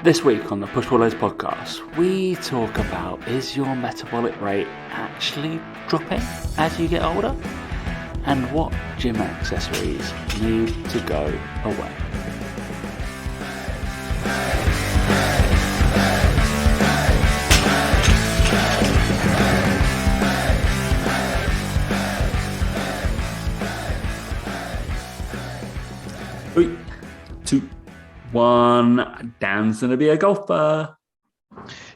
This week on the Push Pull Loads podcast, we talk about, is your metabolic rate actually dropping as you get older? And what gym accessories need to go away. Three, two, one. Dan's gonna be a golfer.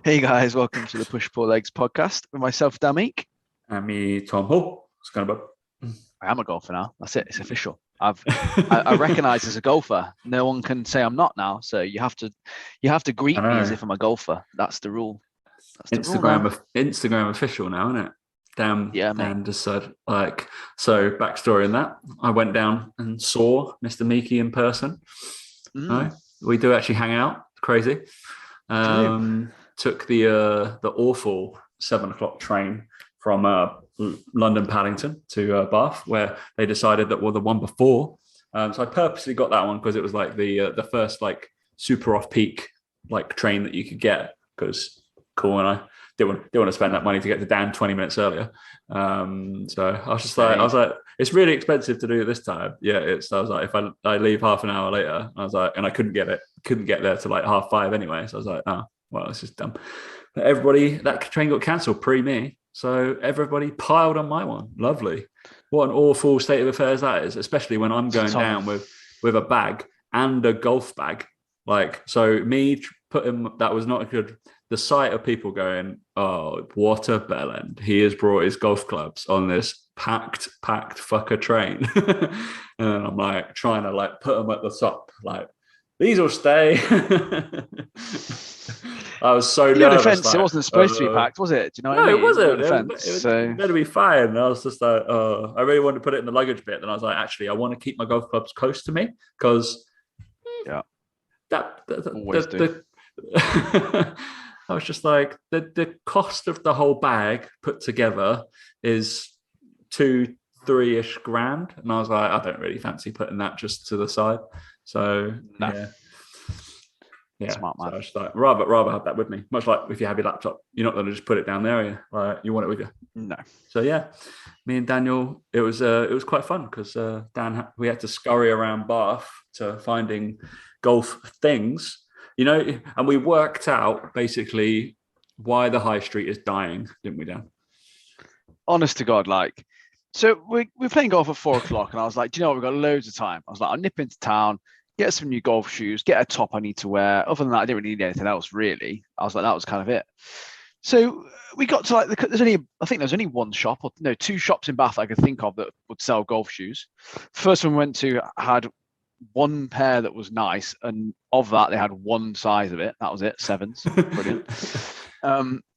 Hey guys, welcome to the Push Pull Legs podcast with myself, Damik. And me, Tom Hall. What's going on? I am a golfer now. That's it. It's official. I recognise as a golfer. No one can say I'm not now. So you have to greet me as if I'm a golfer. That's the rule. That's the rule Instagram official now, isn't it? Dan just said, so backstory in that. I went down and saw Mr. Meeky in person. No, we do actually hang out. It's crazy. Took the awful 7:00 train from London Paddington to Bath, where they decided that the one before. So I purposely got that one because it was like the first like super off peak like train that you could get, because cool, and I didn't want to spend that money to get to Dan 20 minutes earlier. So I was like, it's really expensive to do it this time. Yeah, I was like, if I leave half an hour later, I was like, and I couldn't get there to like 5:30 anyway. So I was like, oh, well, it's just dumb. But everybody, that train got cancelled pre me. So everybody piled on my one. Lovely. What an awful state of affairs that is, especially when I'm going down with a bag and a golf bag. Like, so me putting, that was not good. The sight of people going, oh, what a bellend. He has brought his golf clubs on this packed fucker train. And I'm like trying to like put them at the top, like, these will stay. I was so nervous. Defense, like, it wasn't supposed to be packed, was it? Do you know what I mean? It wasn't. Defense, it was going to be fine. And I was just like, oh, I really wanted to put it in the luggage bit. And I was like, actually, I want to keep my golf clubs close to me because I was just like, the cost of the whole bag put together is 2-3-ish grand. And I was like, I don't really fancy putting that just to the side. So, yeah, smart man. So I was like, rather have that with me. Much like if you have your laptop, you're not going to just put it down there, are you? Like, you want it with you. No. So yeah, me and Daniel, it was quite fun because we had to scurry around Bath to finding golf things, and we worked out basically why the high street is dying, didn't we, Dan? Honest to God, like, so we're playing golf at 4:00, and I was like, do you know what? We've got loads of time. I was like, I'll nip into town, get some new golf shoes, get a top I need to wear. Other than that, I didn't really need anything else, really. I was like, that was kind of it. So we got to like, there's only one shop, or no, two shops in Bath I could think of that would sell golf shoes. First one we went to had one pair that was nice, and of that they had one size of it. That was it, 7s. Brilliant.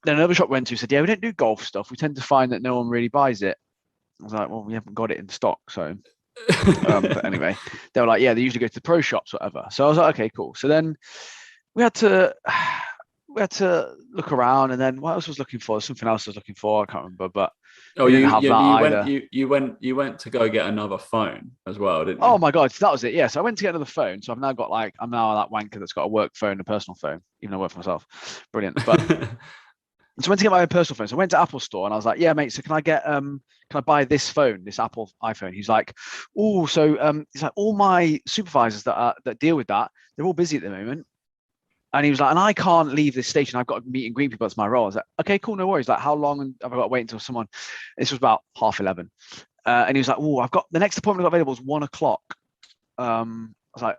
Then another shop we went to said, yeah, we don't do golf stuff. We tend to find that no one really buys it. I was like, well, we haven't got it in stock, so. But anyway, they were like, yeah, they usually go to the pro shops, whatever. So I was like, okay, cool. So then we had to look around, and then what else was looking for? Something else I was looking for. I can't remember, but you went to go get another phone as well, didn't you? Oh my God, that was it. Yeah, so I went to get another phone. So I'm now that wanker that's got a work phone, a personal phone, even though I work for myself. Brilliant. But so I went to get my own personal phone. So I went to Apple Store and I was like, yeah, mate, so can I buy this phone, this Apple iPhone? He's like, oh, so he's like, all my supervisors that deal with that, they're all busy at the moment. And he was like, and I can't leave this station. I've got to meet and greet people. That's my role. I was like, okay, cool, no worries. Like, how long have I got to wait until someone? This was about 11:30. And he was like, oh, I've got the next appointment I've got available is 1:00. I was like,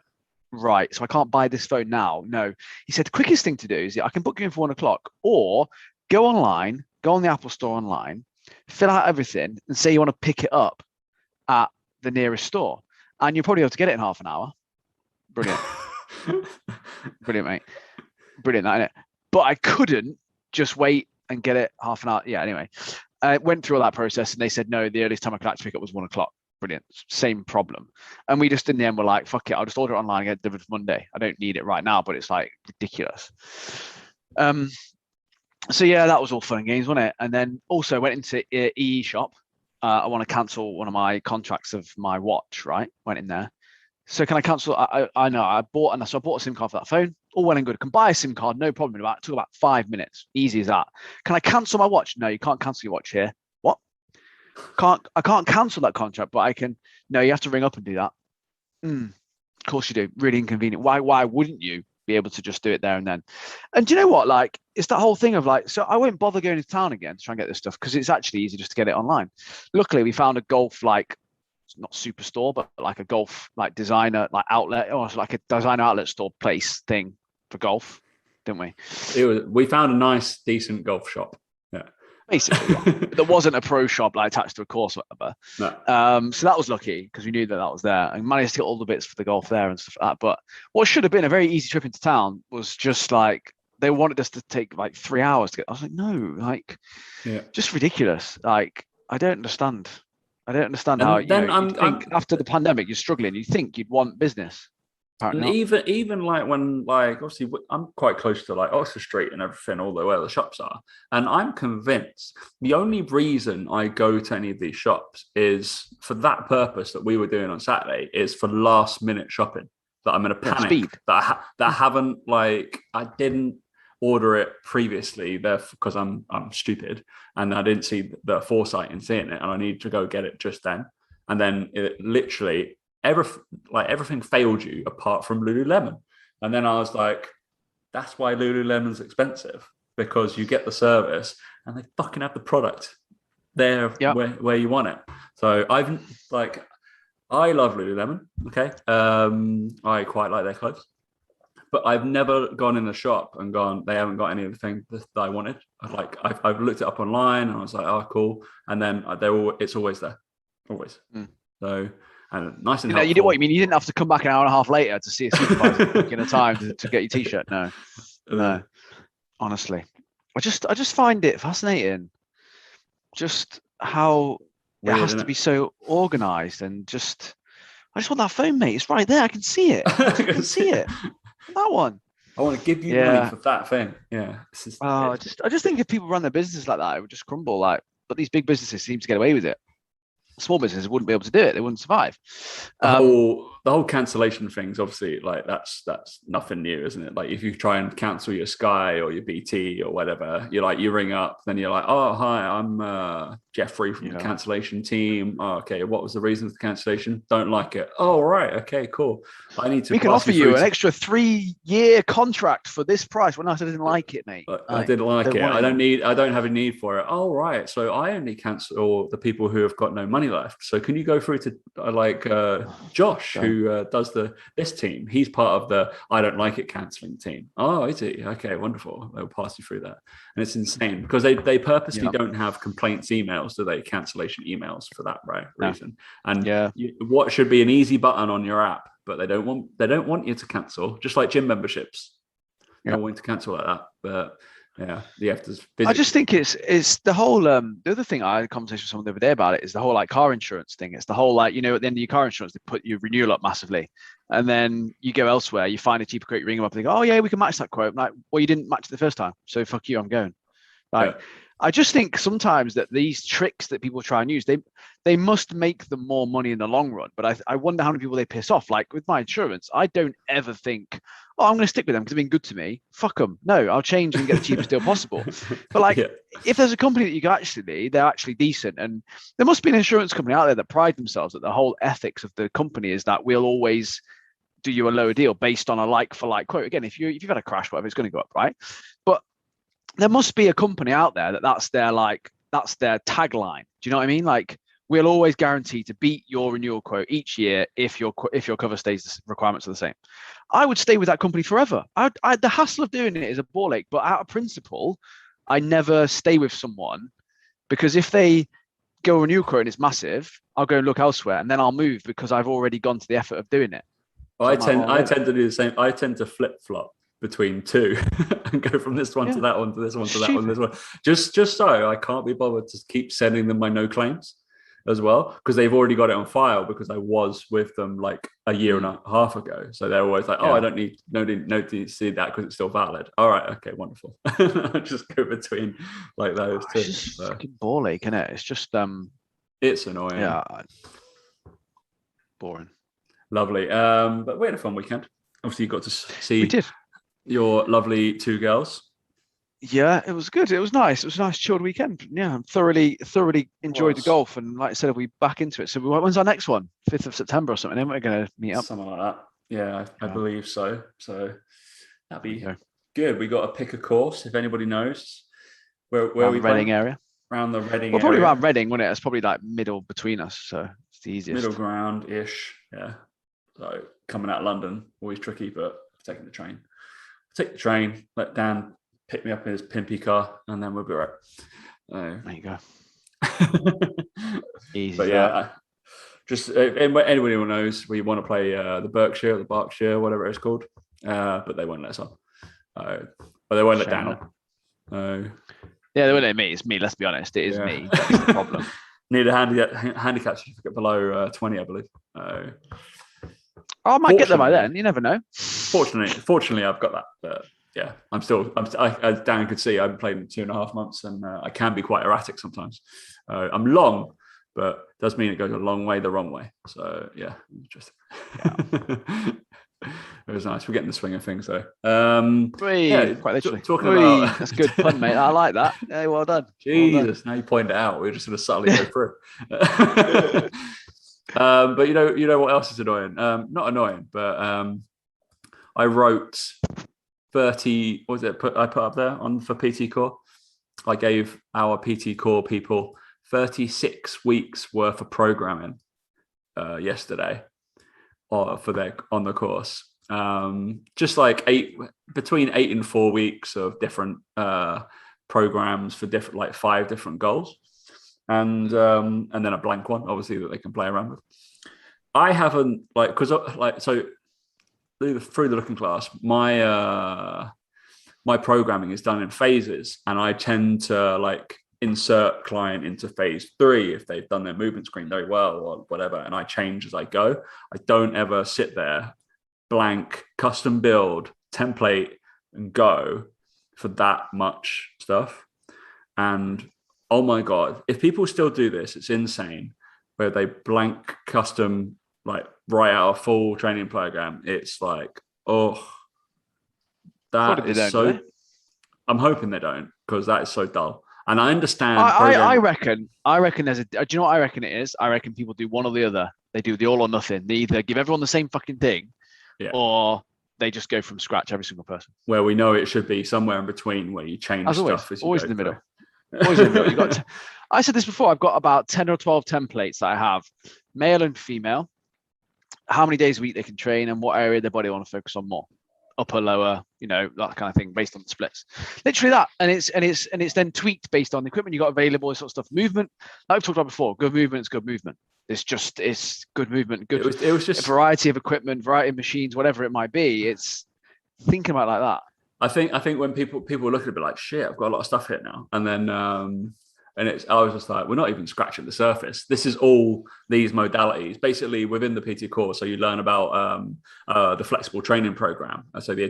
right, so I can't buy this phone now. No. He said, the quickest thing to do is I can book you in for 1:00, or go online, go on the Apple Store online, fill out everything, and say you want to pick it up at the nearest store. And you'll probably be able to get it in half an hour. Brilliant. Brilliant, mate. Brilliant, that, innit? But I couldn't just wait and get it half an hour. Yeah, anyway. I went through all that process, and they said, no, the earliest time I could actually pick up was 1:00. Brilliant. Same problem. And we just, in the end, were like, fuck it, I'll just order it online and get it delivered Monday. I don't need it right now, but it's like ridiculous. So yeah, that was all fun and games, wasn't it? And then also went into EE shop. I want to cancel one of my contracts of my watch, right? Went in there. So can I cancel? I know I bought a SIM card for that phone. all well and good. I can buy a SIM card, no problem. It took about 5 minutes. Easy as that. Can I cancel my watch? No, you can't cancel your watch here. What? I can't cancel that contract, but I can. No, you have to ring up and do that. Of course you do. Really inconvenient. Why wouldn't you be able to just do it there and then? And do you know what? Like, it's that whole thing of like, so I won't bother going to town again to try and get this stuff because it's actually easy just to get it online. Luckily, we found a golf, like, not superstore, but like a golf like designer like outlet, or like a designer outlet store place thing for golf, didn't we? We found a nice, decent golf shop. Yeah. Basically, yeah. There wasn't a pro shop like attached to a course or whatever. No. So that was lucky because we knew that was there and managed to get all the bits for the golf there and stuff like that. But what should have been a very easy trip into town was just like they wanted us to take like 3 hours to get. I was like, no, like, just ridiculous. Like, I don't understand. How you think after the pandemic you're struggling. You think you'd want business. And even like when, like, obviously I'm quite close to like Oxford Street and everything, all the where the shops are, and I'm convinced the only reason I go to any of these shops is for that purpose that we were doing on Saturday, is for last minute shopping. That I'm in a panic that I haven't, like, I didn't order it previously there because I'm stupid and I didn't see the foresight in seeing it, and I need to go get it just then. And then it literally everything failed you apart from Lululemon. And then I was like, that's why Lululemon's expensive, because you get the service and they fucking have the product there where you want it. So I love Lululemon. Okay. I quite like their clothes. But I've never gone in the shop and gone, they haven't got any of the things that I wanted. I've looked it up online and I was like, oh, cool. And then it's always there, always. So, and nice and helpful. You did what you mean. You didn't have to come back an hour and a half later to see a supervisor in a time to get your t-shirt. No. Honestly, I just find it fascinating, just how weird, it has to be so organized and just. I just want that phone, mate. It's right there. I can see it. I can see it. That one. I want to give you money for that thing. Yeah. I just think if people run their business like that, it would just crumble. Like, but these big businesses seem to get away with it. Small businesses wouldn't be able to do it. They wouldn't survive. The whole cancellation thing's obviously like that's nothing new, isn't it? Like if you try and cancel your Sky or your BT or whatever, you ring up, then you're like, oh hi, I'm Jeffrey from the cancellation team. Oh, okay, what was the reason for the cancellation? Don't like it. Oh right, okay, cool. We can offer you an extra 3-year contract for this price. Well, no, I didn't like it, mate. I didn't like it. I don't have a need for it. Oh right, so I only cancel the people who have got no money left. So can you go through to Josh, who does this team? He's part of the I don't like it cancelling team. Oh, is he? Okay, wonderful. They'll pass you through that. And it's insane because they purposely don't have complaints emails, do they? Cancellation emails for that reason. And what should be an easy button on your app, but they don't want you to cancel, just like gym memberships. They don't want you to cancel like that. But you have to. I just think it's the whole the other thing I had a conversation with someone the other day about it is the whole like car insurance thing. It's the whole like, at the end of your car insurance they put your renewal up massively, and then you go elsewhere, you find a cheaper quote, you ring them up and they go, oh yeah, we can match that quote. I'm like, well, you didn't match it the first time, so fuck you, I'm going. I just think sometimes that these tricks that people try and use, they must make them more money in the long run. But I wonder how many people they piss off. Like with my insurance, I don't ever think, oh, I'm going to stick with them because they've been good to me. Fuck them. No, I'll change and get the cheapest deal possible. But if there's a company that you can they're actually decent. And there must be an insurance company out there that pride themselves that the whole ethics of the company is that we'll always do you a lower deal based on a like for like quote. Again, if you've had a crash, whatever, it's going to go up, right? But there must be a company out there that's their tagline. Do you know what I mean? Like, we'll always guarantee to beat your renewal quote each year if your cover stays, the requirements are the same. I would stay with that company forever. The hassle of doing it is a ball ache, but out of principle, I never stay with someone because if they go renewal quote and it's massive, I'll go and look elsewhere and then I'll move because I've already gone to the effort of doing it. So I tend to do the same. I tend to flip flop between two and go from this one to that one to this one to that one, this one. Just so I can't be bothered to keep sending them my no claims as well, because they've already got it on file because I was with them like a year and a half ago. So they're always like, oh, I don't need to see that because it's still valid. All right, okay, wonderful. I just go between like those two. It's just fucking ball ache, isn't it? It's just it's annoying. Yeah. Boring. Lovely. But we had a fun weekend. Obviously you got to see your lovely two girls. Yeah, it was good. It was nice. It was a nice chilled weekend. Yeah, thoroughly enjoyed the golf. And like I said, we back into it. So when's our next one? 5th of September or something. Then we're going to meet up. Something like that. Yeah, I believe so. So that'd be good. We got to pick a course if anybody knows where we Reading area. Around the Reading well, probably area. around Reading, wouldn't it? It's probably like middle between us, so it's the easiest. Middle ground-ish, yeah. So coming out of London, always tricky, but taking the train. Take the train, let Dan pick me up in his pimpy car, and then we'll be right. There you go. Easy. But yeah, just anybody who knows we want to play the Berkshire, whatever it's called, but they won't let us on. But they won't let Dan on. Yeah, they won't let me. It's me. Let's be honest. It is me. That's the problem. Need a handicap certificate below 20, I believe. I might get them by then. You never know. Fortunately, I've got that. But yeah, as Dan could see, I've played in 2.5 months, and I can be quite erratic sometimes. I'm long, but it does mean it goes a long way the wrong way. So yeah, interesting. Yeah. It was nice. We're getting the swing of things, though. Quite literally. Talking about that's good pun, mate. I like that. Hey, well done. Jesus, well done. Now you point it out. We're just going to subtly go through. But you know what else is annoying? Not annoying, but I wrote 30. What was it? I put up there on for PT Core. I gave our PT Core people 36 weeks worth of programming yesterday. On the course, just like between 8 and 4 weeks of different programs for different, like 5 different goals, and then a blank one, obviously, that they can play around with. I haven't so through the looking class, my programming is done in phases, and I tend to insert client into phase 3 if they've done their movement screen very well or whatever, and I change as I go. I don't ever sit there, blank, custom build, template, and go for that much stuff. And oh my God, if people still do this, it's insane, where they blank custom, write out a full training program. It's like, oh, that is so... I'm hoping they don't, because that is so dull. And I understand. I reckon there's do you know what I reckon it is? I reckon people do one or the other. They do the all or nothing. They either give everyone the same fucking thing, or they just go from scratch, every single person. Where we know it should be somewhere in between, where you change stuff. Always in the middle. Always in the middle. I said this before. I've got about 10 or 12 templates that I have, male and female, how many days a week they can train, and what area of their body they want to focus on more. Upper, lower, that kind of thing, based on the splits. Literally that, and it's then tweaked based on the equipment you got available, this sort of stuff. Movement, like we've talked about before, good movement is good movement. It's good movement, good. It was just a variety of equipment, variety of machines, whatever it might be. It's thinking about it like that. I think when people look at it, be like, shit, I've got a lot of stuff here now, and then I was just like, we're not even scratching the surface. This is all these modalities basically within the PT course. So you learn about the flexible training program. So the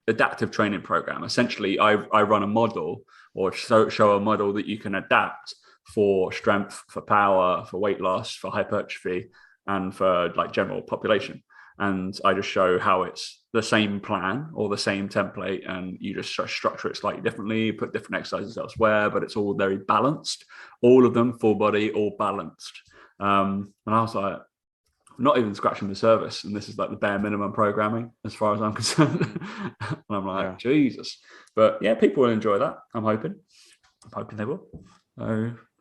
adaptive training program. Essentially, I run a model, or show a model that you can adapt for strength, for power, for weight loss, for hypertrophy, and for general population. And I just show how it's the same plan or the same template, and you just structure it slightly differently, put different exercises elsewhere, but it's all very balanced. All of them, full body, all balanced. And I was like, not even scratching the surface. And this is the bare minimum programming as far as I'm concerned. And I'm like, Jesus. But yeah, people will enjoy that. I'm hoping they will.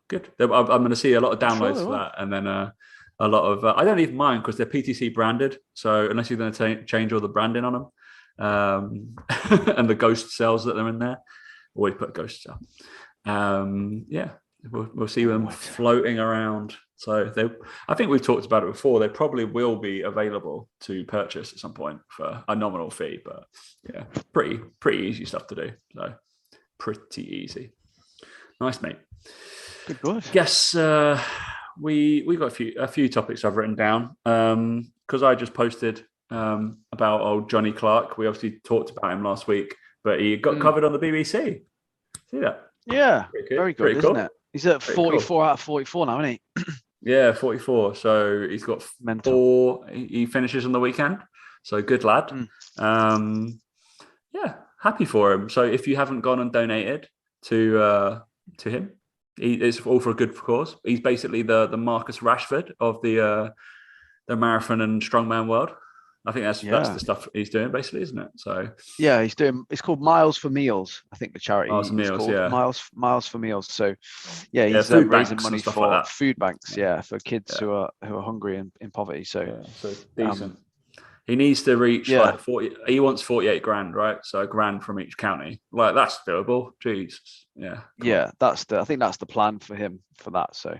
Good. I'm going to see a lot of downloads for that. And then a lot of I don't even mind, because they're PTC branded, so unless you're going to change all the branding on them and the ghost cells that are in there, always put ghost cell. We'll see them floating around. So I think we've talked about it before. They probably will be available to purchase at some point for a nominal fee, but yeah, pretty easy stuff to do. So pretty easy. Nice, mate. Good. Guess we got a few topics I've written down, because I just posted about old Johnny Clark. We obviously talked about him last week, but he got covered on the BBC. See that? Yeah, very good, isn't it? He's at 44 out of 44 now, isn't he? Yeah, 44. So he's got 4. He finishes on the weekend. So good lad. yeah, happy for him. So if you haven't gone and donated to him, it's all for a good cause. He's basically the Marcus Rashford of the marathon and strongman world. I think that's the stuff he's doing, basically, isn't it? So yeah, he's doing. It's called Miles for Meals. I think the charity Miles and is Meals, called yeah. Miles for Meals. So yeah, he's food raising banks money and stuff for like that. food banks. Yeah, for kids Yeah. who are hungry and in poverty. So So decent. He needs to reach yeah. like 40. He wants 48 grand, right? So a grand from each county. Like that's doable. Jesus. Yeah. Yeah, I think that's the plan for him for that. So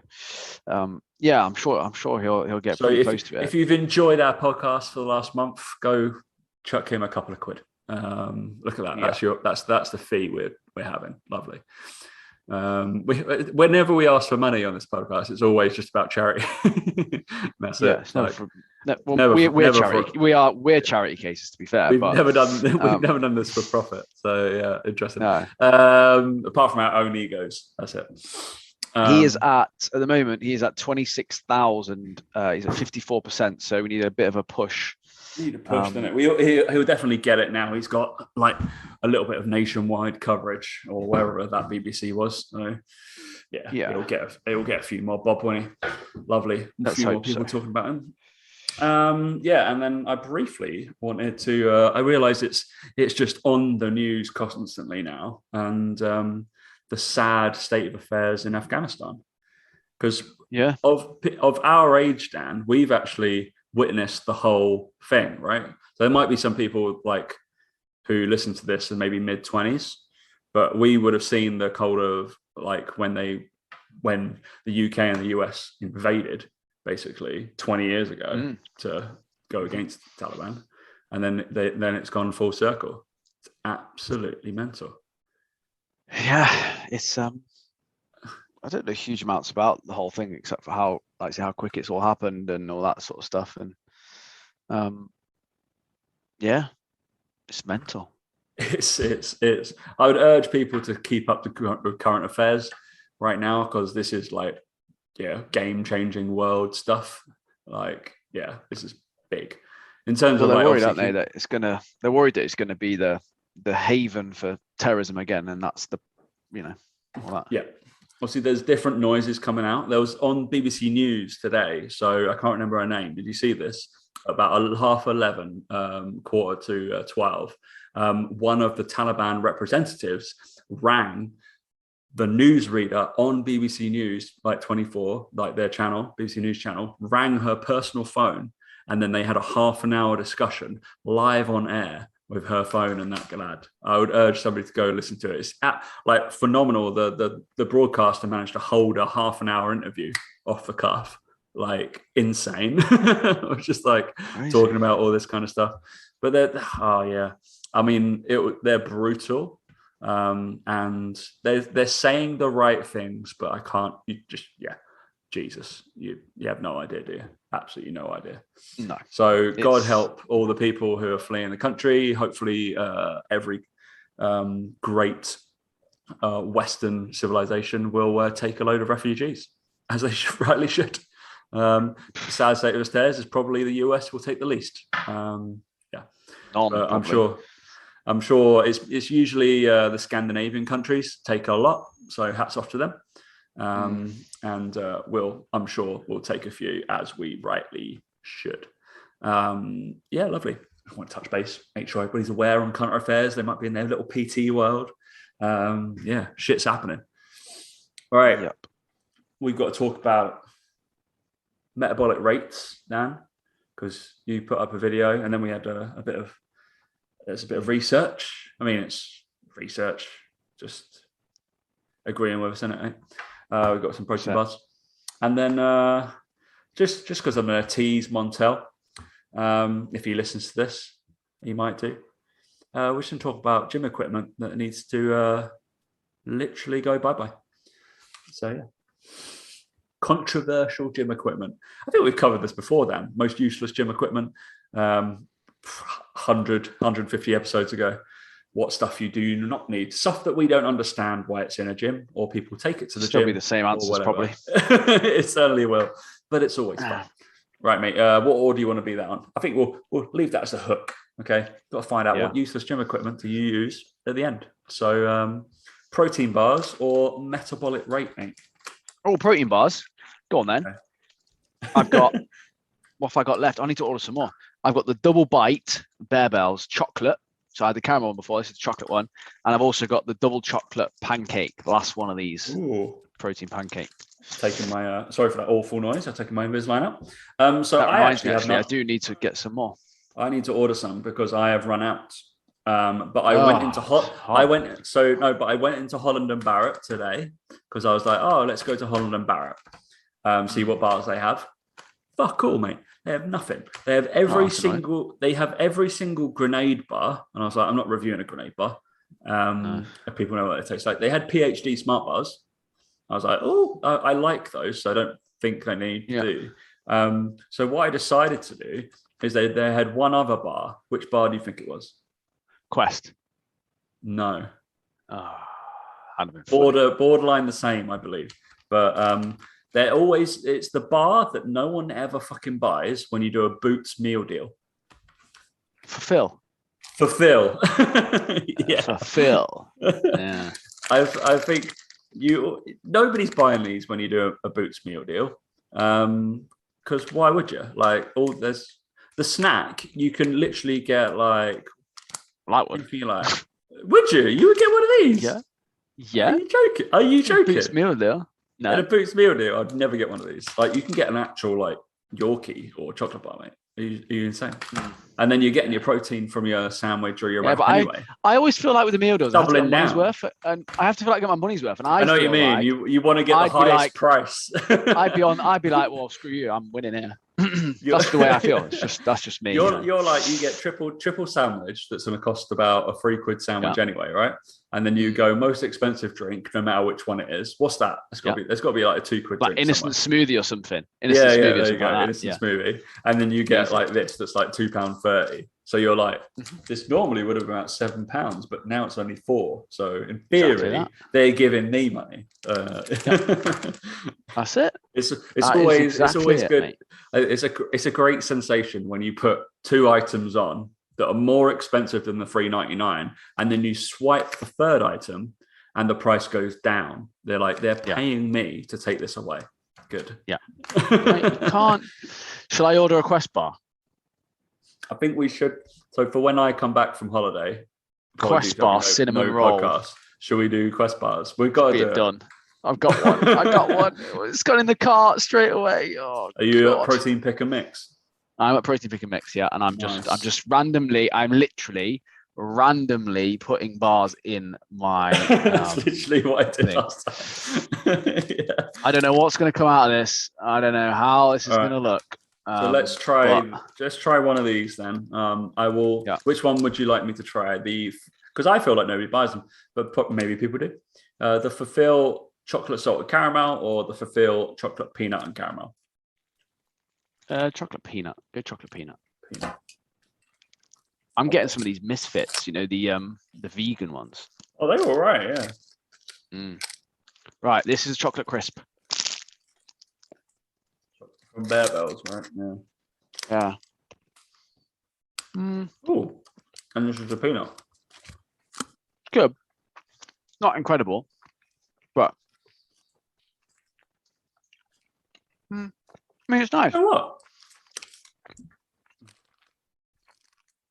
yeah, I'm sure he'll get So pretty close to it. if you've enjoyed our podcast for the last month, go chuck him a couple of quid. Look at that. Yeah. That's the fee we're having. Lovely. Whenever we ask for money on this podcast, it's always just about charity. That's Yeah, it. it's never for, well, never, we're never charity. We're charity cases, to be fair. We've but never done this for profit. So yeah, interesting. No. Apart from our own egos, that's it. He is at the moment. He is at 26,000. He's at 54%. So we need a bit of a push. Need a push, doesn't it? He'll definitely get it now. He's got like a little bit of nationwide coverage, or wherever that BBC was. So yeah. He'll get a few more bob, won't he? Lovely. A few more people talking about him. And then I briefly wanted to. I realise it's just on the news constantly now, and the sad state of affairs in Afghanistan. Because of our age, Dan, we've actually witnessed the whole thing, right? So there might be some people like who listen to this in maybe mid-20s, but we would have seen the cold of like when the UK and the US invaded basically 20 years ago to go against the Taliban, and then it's gone full circle. It's absolutely mental. Yeah, it's I don't know huge amounts about the whole thing except for how quick it's all happened and all that sort of stuff, and yeah, it's mental. It's I would urge people to keep up with current affairs right now, because this is like game-changing world stuff. Like this is big in terms of they're like, worried, aren't they, that they're worried that it's gonna be the haven for terrorism again, and that's the all that. Yeah. Obviously, there's different noises coming out. There was on BBC News today, so I can't remember her name. Did you see this? About 11:30, quarter to 12. One of the Taliban representatives rang the newsreader on BBC News, like 24, like their channel, BBC News channel, rang her personal phone, and then they had a half an hour discussion live on air with her phone and that lad. I would urge somebody to go listen to it. It's like phenomenal. The broadcaster managed to hold a half an hour interview off the cuff, like insane. I was just like talking about all this kind of stuff. But I mean, they're brutal, and they're saying the right things, but I can't. Jesus, you have no idea, do you? Absolutely no idea. No. So God help all the people who are fleeing the country. Hopefully, every great Western civilization will take a load of refugees, as they rightly should. Sad state of affairs is probably the US will take the least. I'm sure it's usually the Scandinavian countries take a lot. So hats off to them. And I'm sure we'll take a few, as we rightly should. Lovely. I want to touch base, make sure everybody's aware on current affairs. They might be in their little PT world. Shit's happening. All right. Yep. We've got to talk about metabolic rates, Dan, because you put up a video, and then we had a bit of research. I mean, it's research, just agreeing with us, isn't it? We've got some protein bars, and then just because I'm going to tease Montel, if he listens to this, he might do. We're just going to talk about gym equipment that needs to literally go bye-bye. So controversial gym equipment. I think we've covered this before, Dan. Most useless gym equipment, 150 episodes ago. What stuff you do not need, stuff that we don't understand why it's in a gym, or people take it to the Still gym. Be the same answers, probably. It certainly will, but it's always fun. Right, mate. What order do you want to be that on? I think we'll leave that as a hook. Okay, got to find out what useless gym equipment do you use at the end. So, protein bars or metabolic rate, mate? Oh, protein bars. Go on then. Okay. I've got, what have I got left? I need to order some more. I've got the double bite Bear Bells chocolate. So I had the caramel one before. This is the chocolate one. And I've also got the double chocolate pancake, the last one of these. Ooh. Protein pancake. Taking my, sorry for that awful noise. I've taken my Invisalign out. So that I actually I do need to get some more. I need to order some because I have run out. But I went into I went into Holland and Barrett today because I was like, oh, let's go to Holland and Barrett, see what bars they have. Fuck all, mate. They have nothing. They have every single grenade bar, and I was like, I'm not reviewing a grenade bar. If people know what it tastes like. They had PhD smart bars. I was like, oh, I like those, so I don't think they need to do. So what I decided to do is they had one other bar. Which bar do you think it was? Quest. No. Border borderline the same, I believe. But it's the bar that no one ever fucking buys when you do a Boots meal deal. For Phil. Yeah. For Phil. Yeah. I think nobody's buying these when you do a Boots meal deal. Because why would you? Like, there's the snack, you can literally get like one. Would you? You would get one of these? Yeah. Are you joking? Boots meal deal. No. In a Boots meal deal, I'd never get one of these. Like, you can get an actual like Yorkie or chocolate bar, mate. Are you insane? And then you're getting your protein from your sandwich or your wrap anyway. I always feel like with the meal deals, doubling down. And I have to feel like I get my money's worth. And I know what you mean. Like you want to get the highest price. I'd be like, well, screw you, I'm winning here. That's the way I feel. That's just me. You're like, you get triple sandwich that's going to cost about a £3 sandwich anyway, right? And then you go most expensive drink, no matter which one it is. What's that? There's got to be like a £2 drink. Like innocent smoothie or something. Innocent smoothie. And then you get like this that's like £2.30. So you're like, this normally would have been about £7, but now it's only £4. So in theory, they're giving me money. That's it. It's always good. Mate. It's a great sensation when you put two items on that are more expensive than the $3.99, and then you swipe the third item and the price goes down. They're paying me to take this away. Good. Yeah. You can't. Shall I order a Quest bar? I think we should. So for when I come back from holiday, Quest bar cinnamon roll. Podcast. Should we do Quest bars? We've got to do it. Done. I've got one. It's gone in the cart straight away. Oh, are you at Protein Pick and Mix? I'm at Protein Pick and Mix, yeah. And I'm literally randomly putting bars in my. That's literally what I did last time. I don't know what's going to come out of this. I don't know how this is going to look. So let's try one of these then. I will. Yeah. Which one would you like me to try? Because I feel like nobody buys them, but maybe people do. The Fulfill chocolate salted caramel or the Fulfill chocolate peanut and caramel? Chocolate peanut. Go chocolate peanut. I'm getting some of these misfits. The vegan ones. Oh, they were all right. Yeah. Right. This is chocolate crisp. From Bear Bells, right? Yeah. Oh, and this is the peanut. Good. Not incredible, but I mean, it's nice. You know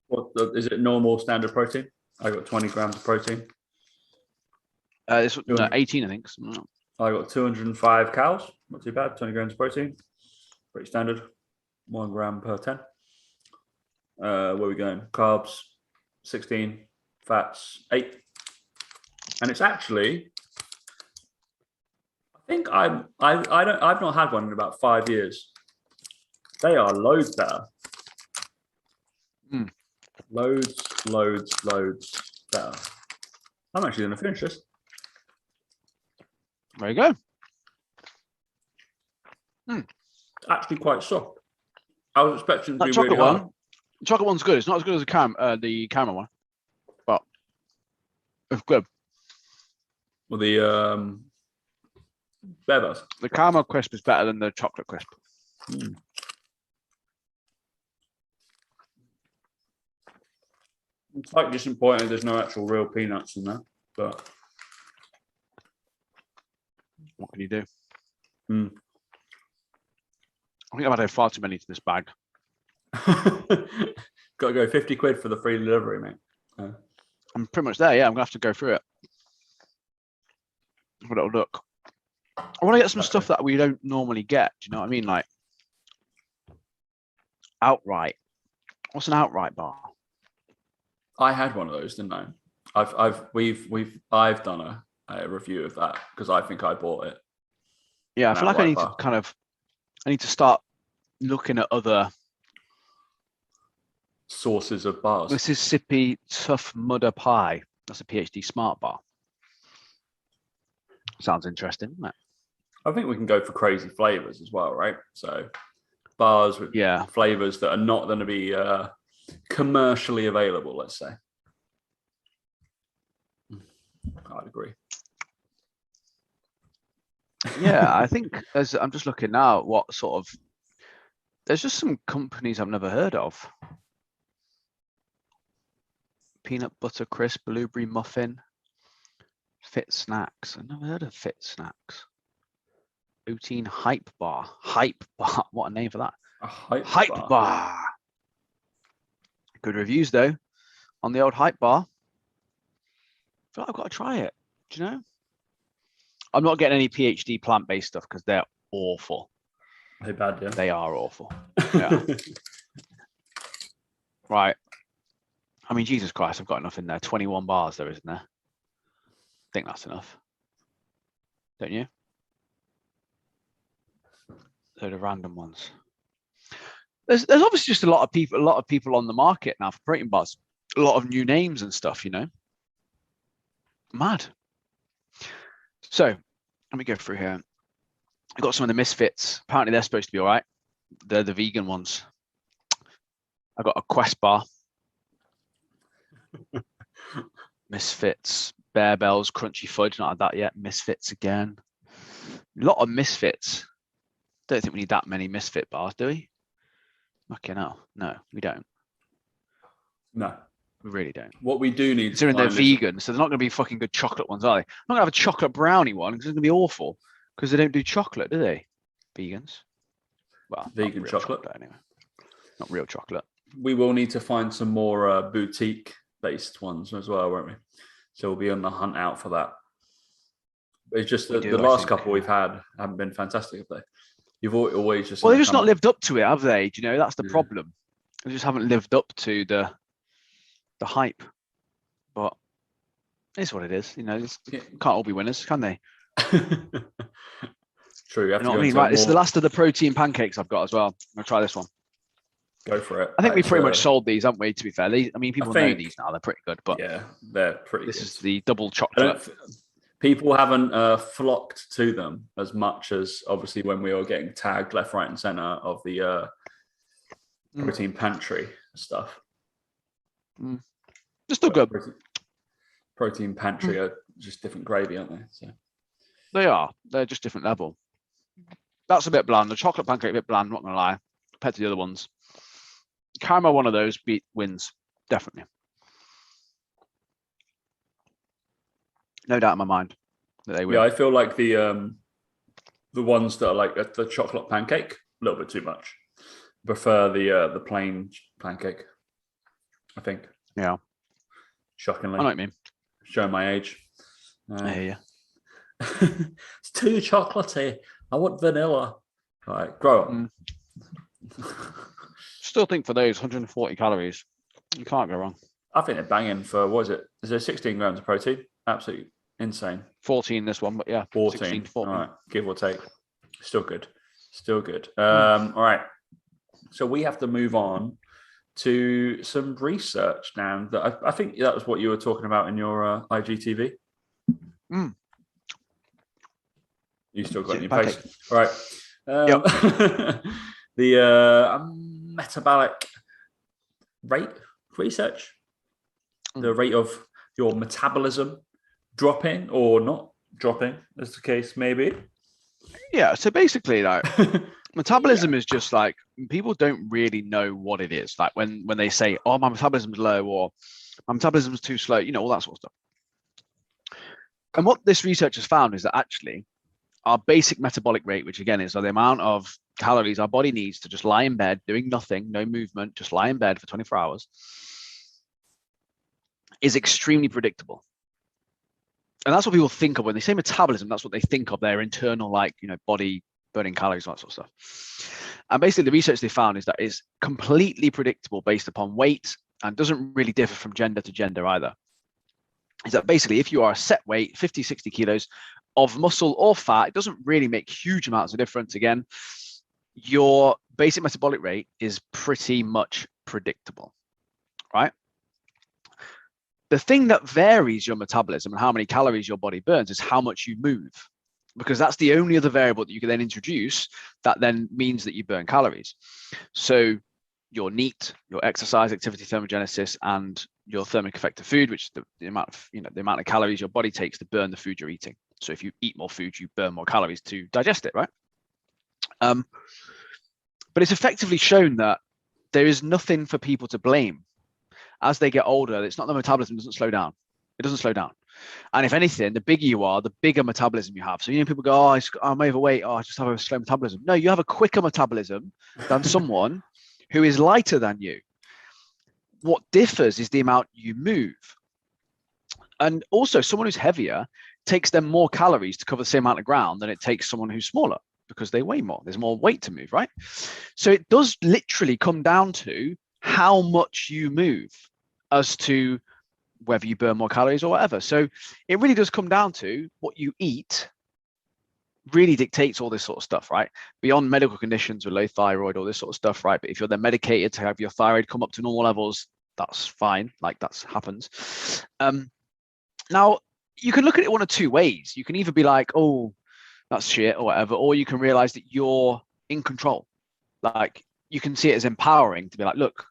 what is it? Normal standard protein? I got 20 grams of protein. 18, I think. I got 205 cows. Not too bad. 20 grams of protein. Pretty standard. 1 gram per 10. Where are we going? Carbs, 16. Fats, 8. And it's actually, I think I've not had one in about 5 years. They are loads better. Loads better. I'm actually going to finish this. There you go. Actually quite soft. I was expecting to be chocolate really hard. one. The chocolate one's good. It's not as good as the caramel one, but it's good. Well, the Bear Bells. The caramel crisp is better than the chocolate crisp. It's like disappointing there's no actual real peanuts in there, but what can you do? I think I've had far too many to this bag. got to go 50 quid for the free delivery, mate. I'm pretty much there. Yeah, I'm gonna have to go through it. Have a little look. I want to get some stuff that we don't normally get. Do you know what I mean? Like outright. What's an outright bar? I had one of those, didn't I? I've done a review of that because I think I bought it. Yeah, I feel like I need to start looking at other sources of bars. Mississippi Tough Mudder Pie. That's a PhD Smart bar. Sounds interesting, isn't it? I think we can go for crazy flavors as well, right? So bars with flavors that are not going to be commercially available, let's say. I'd agree. Yeah, I think as I'm just looking now, what sort of there's just some companies I've never heard of. Peanut butter crisp, blueberry muffin, Fit Snacks. I've never heard of Fit Snacks. Poutine Hype Bar. Hype Bar. What a name for that. A hype bar. Good reviews though on the old Hype Bar. I feel like I've got to try it. Do you know? I'm not getting any PhD plant-based stuff because they're awful. They're bad, yeah. They are awful. Yeah. Right. I mean, Jesus Christ, I've got enough in there. 21 bars there, isn't there? I think that's enough. Don't you? They're the random ones. There's obviously just a lot of people on the market now for protein bars. A lot of new names and stuff, you know. Mad. So let me go through here. I got some of the Misfits. Apparently they're supposed to be all right. They're the vegan ones. I got a Quest bar. Misfits, Bear Bells, Crunchy Fudge. Not had that yet. Misfits again. A lot of Misfits. Don't think we need that many Misfit bars, do we? Okay, no, we don't. No, we really don't. What we do need, considering they're vegan, so they're not going to be fucking good chocolate ones, are they? I'm not going to have a chocolate brownie one because it's going to be awful. Because they don't do chocolate, do they? Vegans. Well, vegan chocolate anyway. Not real chocolate. We will need to find some more boutique-based ones as well, won't we? So we'll be on the hunt out for that. It's just the last couple we've had haven't been fantastic, have they? You've always just... Well, they've just not lived up to it, have they? Do you know, that's the problem. They just haven't lived up to the hype. But it's what it is. You know, can't all be winners, can they? True. You know what I mean? Right, it's the last of the protein pancakes I've got as well. I'm going to try this one. Go for it. I think we pretty much sold these, haven't we, to be fair? People know these now. They're pretty good. But yeah, they're pretty good. This is the double chocolate. People haven't flocked to them as much as obviously when we were getting tagged left, right, and center of the protein pantry stuff. They're still good. Protein pantry are just different gravy, aren't they? So they are. They're just different level. That's a bit bland. The chocolate pancake a bit bland. Not gonna lie, compared to the other ones. Caramel, one of those wins definitely. No doubt in my mind that they will. Yeah, I feel like the ones that are like the chocolate pancake, a little bit too much. Prefer the plain pancake, I think. Yeah. Shockingly. I know what you mean. Showing my age. Yeah. It's too chocolatey. I want vanilla. All right, grow up. Still think for those 140 calories, you can't go wrong. I think they're banging for, what is it? Is there 16 grams of protein? Absolutely insane. 14 this one, but yeah. 14. 16 to 14. All right, give or take. Still good. Still good. All right. So we have to move on to some research now. That I think that was what you were talking about in your IGTV. You still got any pace? All right. The metabolic rate research, the rate of your metabolism dropping or not dropping, as the case may be. Yeah. So basically, like metabolism is just like people don't really know what it is. Like when they say, "Oh, my metabolism's low," or My metabolism's too slow, all that sort of stuff. And what this research has found is that actually our basic metabolic rate, which again is the amount of calories our body needs to just lie in bed, doing nothing, no movement, just lie in bed for 24 hours, is extremely predictable. And that's what people think of when they say metabolism. That's what they think of, their internal, body burning calories, all that sort of stuff. And basically the research they found is that it's completely predictable based upon weight and doesn't really differ from gender to gender either. Is that basically if you are a set weight, 50, 60 kilos of muscle or fat, it doesn't really make huge amounts of difference. Again, your basic metabolic rate is pretty much predictable, right? The thing that varies your metabolism and how many calories your body burns is how much you move, because that's the only other variable that you can then introduce that then means that you burn calories. So your NEAT, your exercise, activity, thermogenesis, and your thermic effect of food, which is the amount of calories your body takes to burn the food you're eating. So if you eat more food, you burn more calories to digest it, right? But it's effectively shown that there is nothing for people to blame as they get older. It's not the metabolism doesn't slow down. It doesn't slow down. And if anything, the bigger you are, the bigger metabolism you have. So, people go, oh, I'm overweight. Oh, I just have a slow metabolism. No, you have a quicker metabolism than someone who is lighter than you. What differs is the amount you move. And also someone who's heavier takes them more calories to cover the same amount of ground than it takes someone who's smaller because they weigh more. There's more weight to move, right? So it does literally come down to how much you move as to whether you burn more calories or whatever. So it really does come down to what you eat really dictates all this sort of stuff, right? Beyond medical conditions with low thyroid, all this sort of stuff, right? But if you're then medicated to have your thyroid come up to normal levels, that's fine. That happens. Now, you can look at it one of two ways. You can either be like, oh, that's shit or whatever, or you can realize that you're in control. Like, you can see it as empowering to be like, look,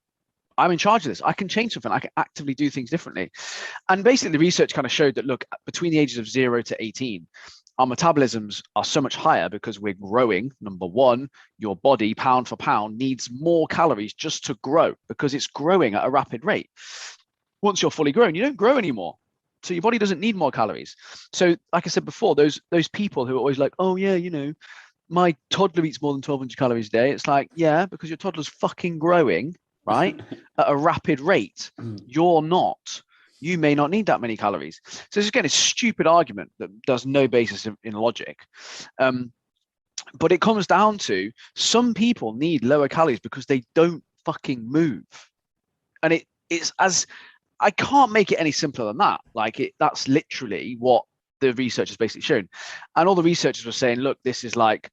I'm in charge of this. I can change something. I can actively do things differently. And basically the research kind of showed that, look, between the ages of 0 to 18, our metabolisms are so much higher because we're growing. Number one, your body pound for pound needs more calories just to grow because it's growing at a rapid rate. Once you're fully grown, you don't grow anymore. So your body doesn't need more calories. So like I said before, those people who are always like, oh yeah, my toddler eats more than 1,200 calories a day. It's like, yeah, because your toddler's fucking growing, right? At a rapid rate. You're not. You may not need that many calories. So this again, a stupid argument that does no basis in logic. But it comes down to some people need lower calories because they don't fucking move. And it's as I can't make it any simpler than that. That's literally what the research has basically shown. And all the researchers were saying, look, this is like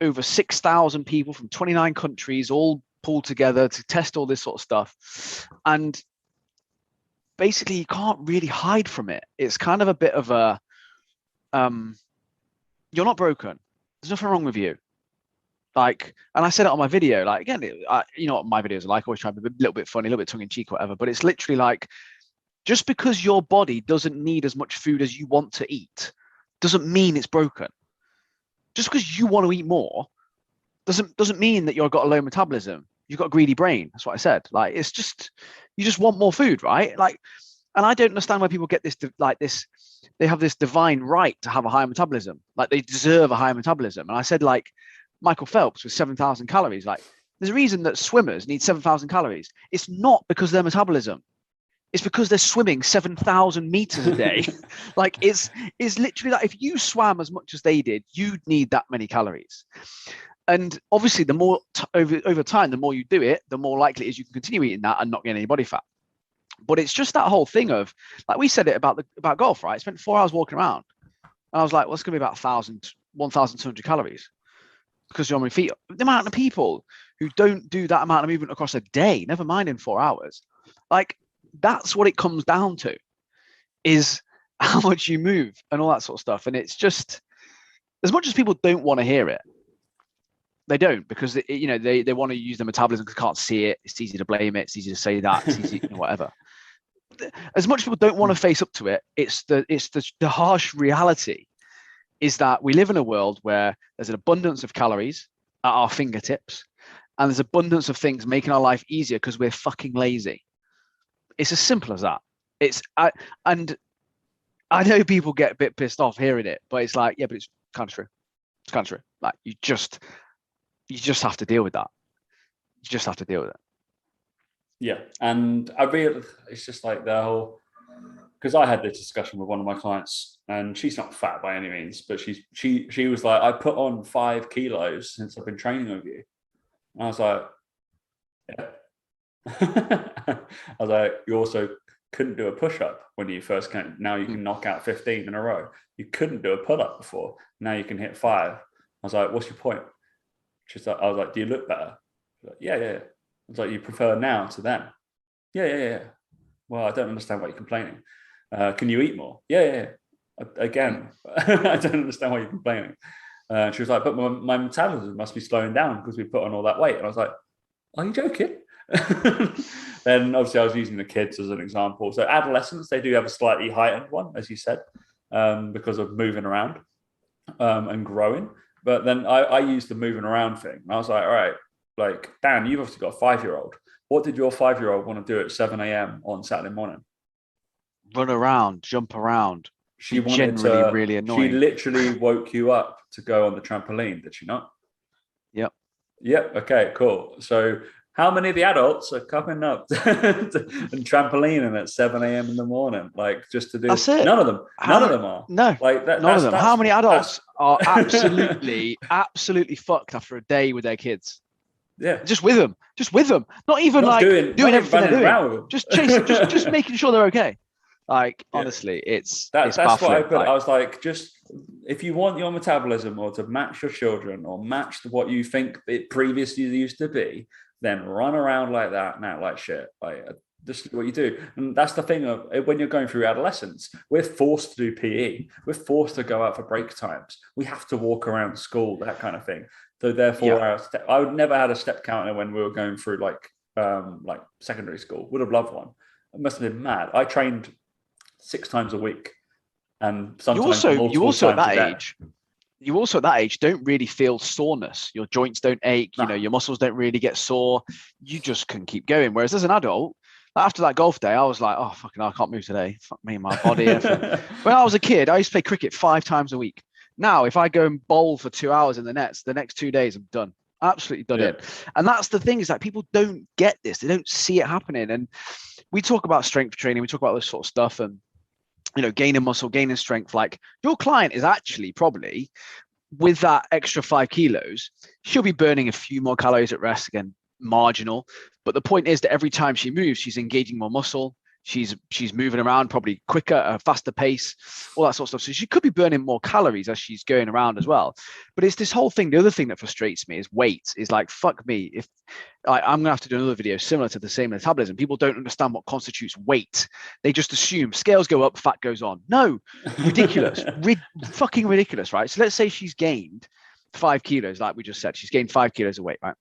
over 6,000 people from 29 countries all pulled together to test all this sort of stuff. And basically you can't really hide from it. It's kind of a bit of a, you're not broken. There's nothing wrong with you. And I said it on my video, again, you know what my videos are like, I always try to be a little bit funny, a little bit tongue in cheek, whatever, but it's literally like, just because your body doesn't need as much food as you want to eat, doesn't mean it's broken. Just because you want to eat more, doesn't mean that you've got a low metabolism. You've got a greedy brain. That's what I said. It's just, you just want more food, right? And I don't understand why people get this, they have this divine right to have a higher metabolism. They deserve a higher metabolism. And I said, Michael Phelps with 7,000 calories. There's a reason that swimmers need 7,000 calories. It's not because of their metabolism. It's because they're swimming 7,000 meters a day. It's literally if you swam as much as they did, you'd need that many calories. And obviously, the more over time, the more you do it, the more likely it is you can continue eating that and not gain any body fat. But it's just that whole thing of, we said it about golf, right? I spent 4 hours walking around, and I was like, well, it's going to be about 1,200 calories because you're on my feet. The amount of people who don't do that amount of movement across a day, never mind in 4 hours, that's what it comes down to, is how much you move and all that sort of stuff. And it's just, as much as people don't want to hear it, they don't, because they want to use the metabolism because they can't see it. It's easy to blame it. It's easy to say that. It's easy, whatever. As much as people don't want to face up to it, it's the harsh reality is that we live in a world where there's an abundance of calories at our fingertips, and there's abundance of things making our life easier because we're fucking lazy. It's as simple as that. And I know people get a bit pissed off hearing it, but it's like, yeah, but it's kind of true. It's kind of true. Like you just have to deal with that. You just have to deal with it. Yeah, and it's just like the whole, because I had this discussion with one of my clients, and she's not fat by any means, but she was like, I put on 5 kilos since I've been training with you. And I was like, yeah. I was like, you also couldn't do a push-up when you first came. Now you can knock out 15 in a row. You couldn't do a pull-up before. Now you can hit 5. I was like, what's your point? I was like, do you look better? Like, yeah. I was like, you prefer now to then? Yeah. Well, I don't understand why you're complaining. Can you eat more? Yeah. Again, I don't understand why you're complaining. She was like, but my metabolism must be slowing down because we put on all that weight. And I was like, are you joking? Then obviously I was using the kids as an example. So adolescents, they do have a slightly heightened one, as you said, because of moving around and growing. But then I used the moving around thing. And I was like, all right, like, Dan, you've obviously got a 5-year-old. What did your 5-year-old want to do at 7 a.m. on Saturday morning? Run around, jump around. She wanted to, really annoying. She literally woke you up to go on the trampoline, did she not? Yep. Okay, cool. So how many of the adults are coming up and trampolining at 7 a.m. in the morning? Like, just to do that's it. None of them are. No, like that, none of them. How many adults are absolutely fucked after a day with their kids? Yeah. Just with them. Not even like doing everything they're doing. Just chasing, just making sure they're okay. Like, honestly, it's that's baffling. what I put. I was like, just if you want your metabolism or to match your children or match what you think it previously used to be, then run around like that and act like shit. Like, this is what you do. And that's the thing of when you're going through adolescence, we're forced to do PE. We're forced to go out for break times. We have to walk around school, that kind of thing. So therefore, I would never had a step counter when we were going through like secondary school. Would have loved one. It must have been mad. I trained 6 times a week, and sometimes you also at that age don't really feel soreness. Your joints don't ache. You know, your muscles don't really get sore. You just can keep going. Whereas as an adult, after that golf day, I was like, oh fucking, I can't move today. Fuck me, my body. When I was a kid, I used to play cricket 5 times a week. Now, if I go and bowl for 2 hours in the nets, the next 2 days I'm done. Absolutely done in. And that's the thing, is that people don't get this. They don't see it happening. And we talk about strength training. We talk about this sort of stuff, and gaining muscle, gaining strength. Like, your client is actually probably, with that extra 5 kilos, she'll be burning a few more calories at rest, again, marginal. But the point is that every time she moves, she's engaging more muscle. She's moving around probably quicker, at a faster pace, all that sort of stuff. So she could be burning more calories as she's going around as well. But it's this whole thing. The other thing that frustrates me is weight. Is like, fuck me. If I'm going to have to do another video similar to the same metabolism. People don't understand what constitutes weight. They just assume scales go up, fat goes on. No, ridiculous. Fucking ridiculous, right? So let's say she's gained 5 kilos, like we just said. She's gained 5 kilos of weight, right?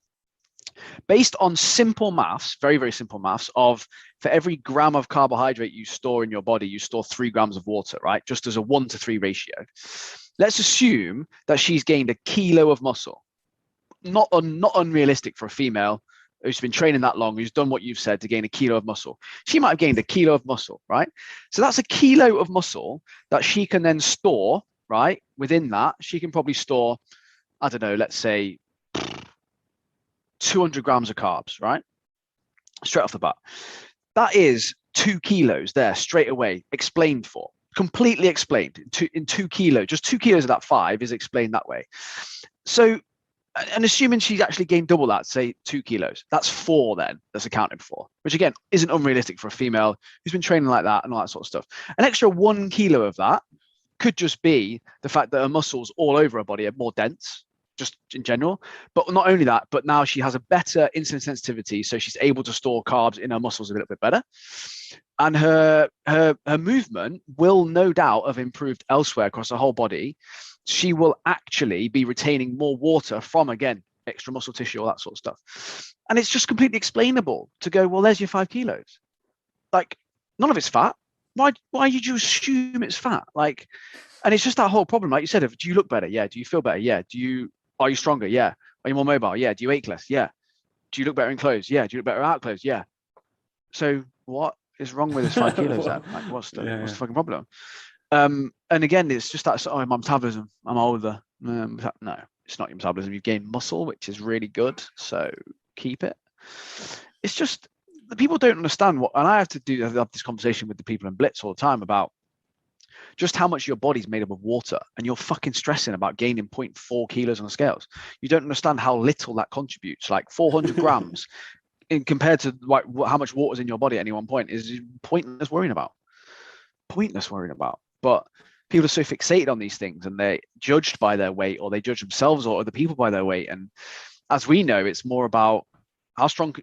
Based on simple maths, very, very simple maths, of for every gram of carbohydrate you store in your body, you store 3 grams of water, right? Just as a 1-to-3 ratio. Let's assume that she's gained a kilo of muscle. Not unrealistic for a female who's been training that long, who's done what you've said, to gain a kilo of muscle. She might have gained a kilo of muscle, right? So that's a kilo of muscle that she can then store, right? Within that, she can probably store, I don't know, let's say 200 grams of carbs, right? Straight off the bat. That is 2 kilos there straight away, explained for, completely explained in 2 kilos. Just 2 kilos of that 5 is explained that way. So, and assuming she's actually gained double that, say 2 kilos, that's 4 then that's accounted for, which again isn't unrealistic for a female who's been training like that and all that sort of stuff. An extra 1 kilo of that could just be the fact that her muscles all over her body are more dense, just in general. But not only that, but now she has a better insulin sensitivity, so she's able to store carbs in her muscles a little bit better, and her movement will no doubt have improved elsewhere across her whole body. She will actually be retaining more water from, again, extra muscle tissue, all that sort of stuff. And it's just completely explainable to go, well, there's your 5 kilos. Like, none of it's fat. Why did you assume it's fat? Like, and it's just that whole problem, like you said, do you look better? Yeah. Do you feel better? Yeah. Are you stronger? Yeah. Are you more mobile? Yeah. Do you ache less? Yeah. Do you look better in clothes? Yeah. Do you look better out clothes? Yeah. So what? is wrong with this 5 kilos then? Like, what's the fucking problem? And again, it's just that, my metabolism, I'm older. No, it's not your metabolism. You've gained muscle, which is really good. So keep it. It's just the people don't understand what, and I have this conversation with the people in Blitz all the time about just how much your body's made up of water, and you're fucking stressing about gaining 0.4 kilos on the scales. You don't understand how little that contributes. Like 400 grams compared to like how much water's in your body at any one point is pointless worrying about. But people are so fixated on these things, and they're judged by their weight, or they judge themselves or other people by their weight. And as we know, it's more about how strong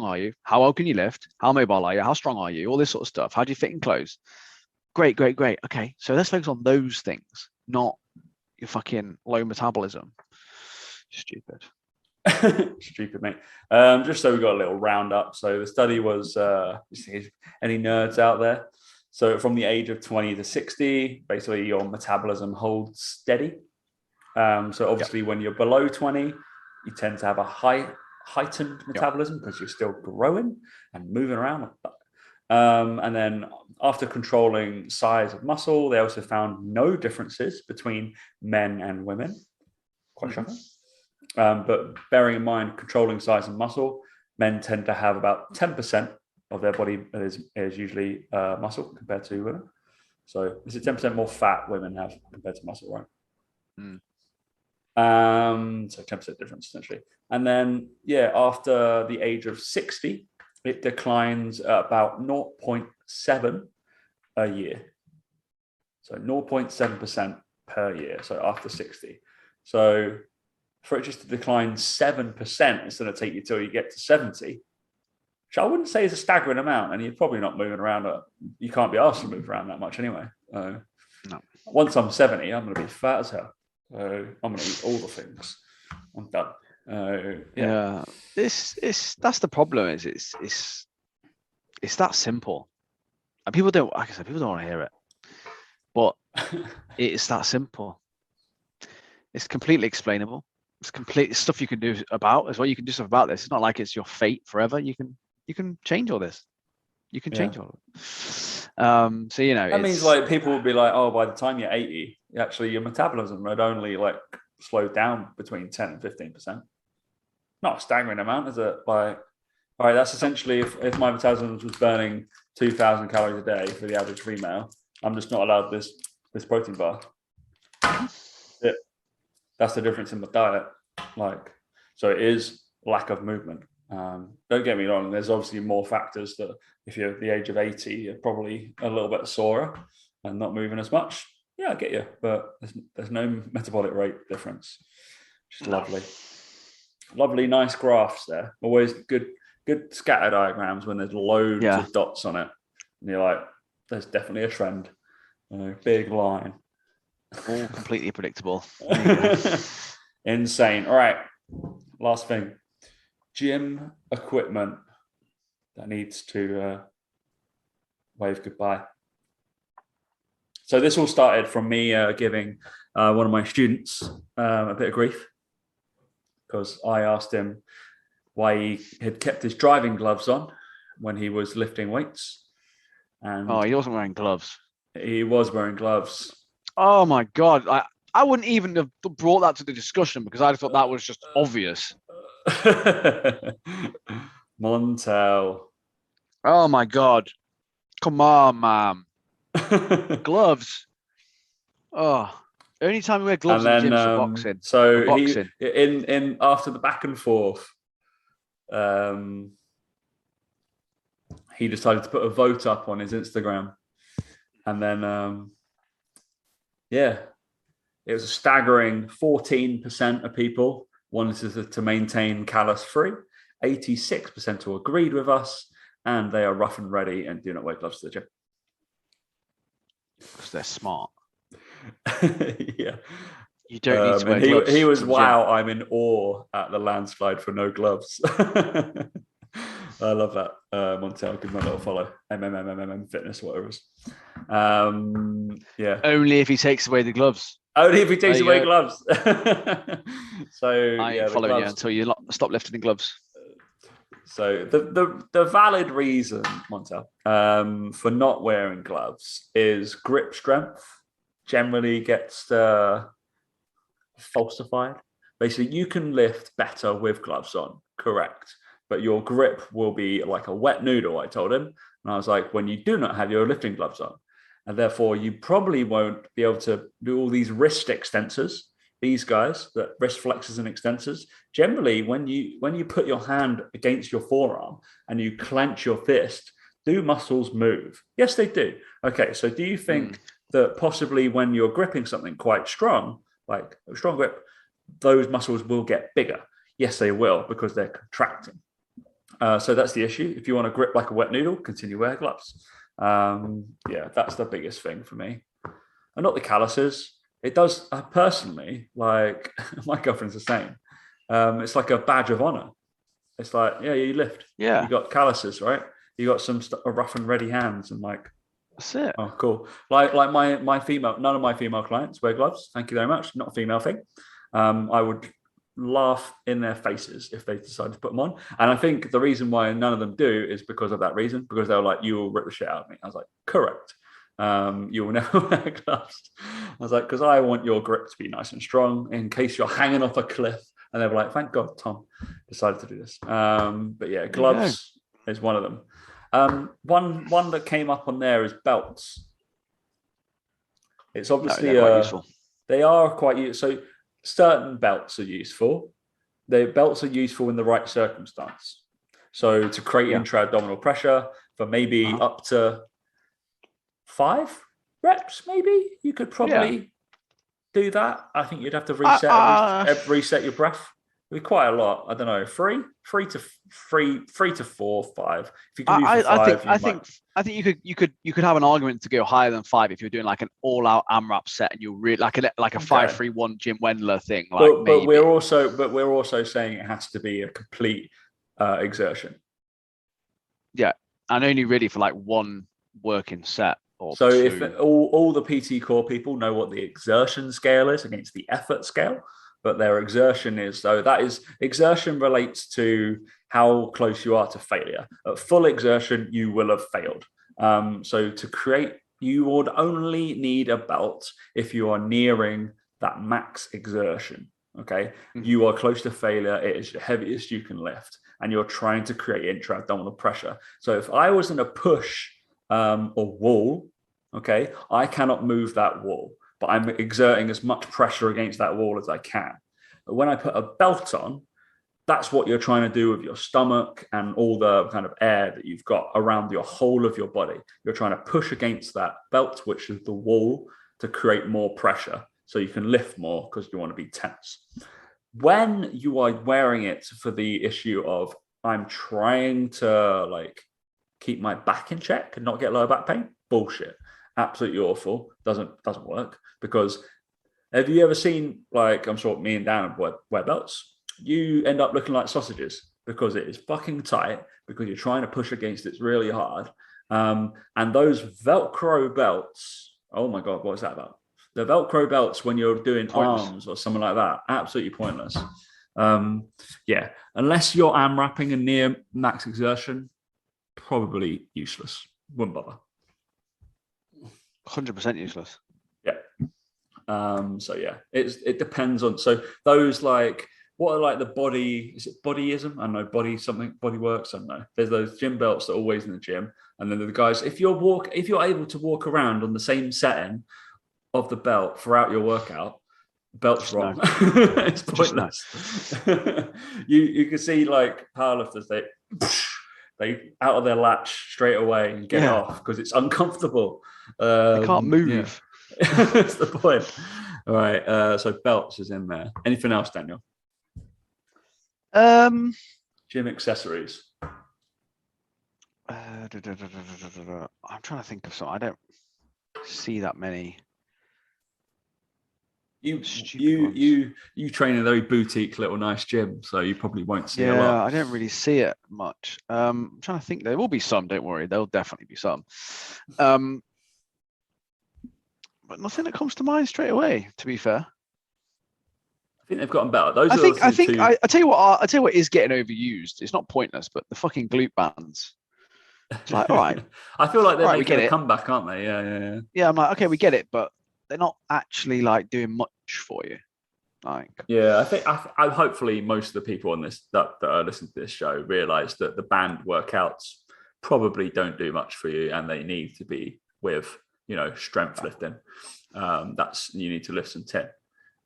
are you? How well can you lift? How mobile are you? How strong are you? All this sort of stuff. How do you fit in clothes? Great. Okay, so let's focus on those things, not your fucking low metabolism. Stupid. Stupid, mate. Just so we got a little roundup. So the study was, any nerds out there? So from the age of 20 to 60, basically your metabolism holds steady. So obviously when you're below 20, you tend to have a heightened metabolism because you're still growing and moving around. And then after controlling size of muscle, they also found no differences between men and women. Quite shocking. But bearing in mind controlling size and muscle, men tend to have about 10% of their body is usually muscle compared to women. So this is 10% more fat women have compared to muscle, right? So 10% difference essentially. And then after the age of 60, it declines about 0.7 a year. So 0.7% per year. So after 60. So for it just to decline 7%, it's going to take you till you get to 70, which I wouldn't say is a staggering amount. And you're probably not moving around. You can't be asked to move around that much anyway. No. Once I'm 70, I'm going to be fat as hell. I'm going to eat all the things. I'm done. That's the problem. It's that simple, and people don't. Like I said, people don't want to hear it, but it's that simple. It's completely explainable. It's complete stuff you can do about as well. You can do stuff about this. It's not like it's your fate forever. You can change all this. You can change all of it. So that means like people will be like, oh, by the time you're 80, actually your metabolism would only like slow down between 10 and 15%. Not a staggering amount, is it? Like, all right, that's essentially if my metabolism was burning 2,000 calories a day for the average female, I'm just not allowed this protein bar. That's the difference in my diet. Like, so it is lack of movement. Don't get me wrong, there's obviously more factors that if you're at the age of 80, you're probably a little bit sorer and not moving as much. Yeah, I get you, but there's no metabolic rate difference. Just lovely, nice graphs there. Always good scatter diagrams when there's loads of dots on it. And you're like, there's definitely a trend. Big line. All completely predictable. Insane. All right, last thing. Gym equipment that needs to wave goodbye. So this all started from me giving one of my students a bit of grief because I asked him why he had kept his driving gloves on when he was lifting weights. And he wasn't wearing gloves. He was wearing gloves. Oh my God. I wouldn't even have brought that to the discussion because I thought that was just obvious. Montel. Oh my God. Come on, man. Gloves. Oh, only time we wear gloves in the gym is for boxing. So boxing. In after the back and forth, he decided to put a vote up on his Instagram, and then it was a staggering 14% of people wanted to maintain callus free, 86% who agreed with us, and they are rough and ready and do not wear gloves to the gym. Because they're smart. Yeah. You don't need to wear gloves. He was, wow, I'm in awe at the landslide for no gloves. I love that. Montel, give him a little follow. Fitness, whatever it is. Yeah. Only if he takes away the gloves. Only if he takes away gloves. So I ain't following you until you stop lifting the gloves. So the valid reason, Montel, for not wearing gloves is grip strength generally gets falsified. Basically, you can lift better with gloves on, correct, but your grip will be like a wet noodle, I told him. And I was like, when you do not have your lifting gloves on, and therefore you probably won't be able to do all these wrist extensors. These guys, that wrist flexors and extensors, generally when you put your hand against your forearm and you clench your fist, do muscles move? Yes, they do. Okay, so do you think that possibly when you're gripping something quite strong, like a strong grip, those muscles will get bigger? Yes, they will, because they're contracting. So that's the issue. If you want to grip like a wet noodle, continue wear gloves. Yeah, that's the biggest thing for me. And not the calluses. It does, personally, like my girlfriend's the same. It's like a badge of honor. It's like, yeah, you lift. Yeah. You got calluses, right? You got some rough and ready hands, and like, that's it. Oh, cool. Like my female, none of my female clients wear gloves. Thank you very much. Not a female thing. I would laugh in their faces if they decided to put them on. And I think the reason why none of them do is because of that reason, because they were like, you will rip the shit out of me. I was like, correct. You will never wear gloves. I was like, because I want your grip to be nice and strong in case you're hanging off a cliff. And they were like, thank God Tom decided to do this. But yeah, gloves is one of them. One that came up on there is belts. It's obviously quite useful. They are quite useful. So certain belts are useful. The belts are useful in the right circumstance. So to create intra-abdominal pressure for maybe up to 5 reps, maybe you could probably do that. I think you'd have to reset your breath. It'd be quite a lot. I don't know, three to 4, 5. If you can do 5, I think you could have an argument to go higher than 5 if you're doing like an all-out AMRAP set and you're really like a 5-3-1 Jim Wendler thing. Like, but we're also saying it has to be a complete exertion. Yeah, and only really for like one working set. So if all the PT core people know what the exertion scale is against the effort scale, but their exertion is, so that is, exertion relates to how close you are to failure. At full exertion, you will have failed. So to create, you would only need a belt if you are nearing that max exertion. Okay, you are close to failure. It is the heaviest you can lift, and you're trying to create intra-abdominal pressure. So if I was in a push a wall, okay, I cannot move that wall, but I'm exerting as much pressure against that wall as I can. But when I put a belt on, that's what you're trying to do with your stomach and all the kind of air that you've got around your whole of your body. You're trying to push against that belt, which is the wall, to create more pressure so you can lift more because you want to be tense. When you are wearing it for the issue of I'm trying to like keep my back in check and not get lower back pain, bullshit. Absolutely awful. Doesn't work, because have you ever seen, like, I'm sure me and Dan wear belts, you end up looking like sausages because it is fucking tight, because you're trying to push against it really hard. And those Velcro belts, oh my God, what is that about? The Velcro belts when you're doing arms or something like that, absolutely pointless. Yeah, unless you're AMRAPing and near max exertion, probably useless. Wouldn't bother. 100% useless. Yeah. So yeah, it depends on, so those, like, what are like the body, is it bodyism? I don't know, body works, I don't know. There's those gym belts that are always in the gym, and then the guys, if you're able to walk around on the same setting of the belt throughout your workout, belt's wrong. It's pointless. You can see like powerlifters, they out of their latch straight away and get off because it's uncomfortable. They can't move. Yeah. That's the point. All right. So belts is in there. Anything else, Daniel? Gym accessories. I'm trying to think of something. I don't see that many. You train in a very boutique little nice gym, so you probably won't see a lot. Yeah, I don't really see it much. I'm trying to think. There will be some, don't worry. There'll definitely be some. But nothing that comes to mind straight away, to be fair. I think they've gotten better. Those I are think obviously two. I tell you what. I tell you what is getting overused. It's not pointless, but the fucking glute bands. It's like, all right, I feel like they're we making get a it. comeback, aren't they? Yeah. Yeah, I'm like, okay, we get it, but they're not actually like doing much for you. Like, Yeah, I think I hopefully most of the people on this that are listening to this show realize that the band workouts probably don't do much for you, and they need to be with strength lifting. That's you need to lift some 10.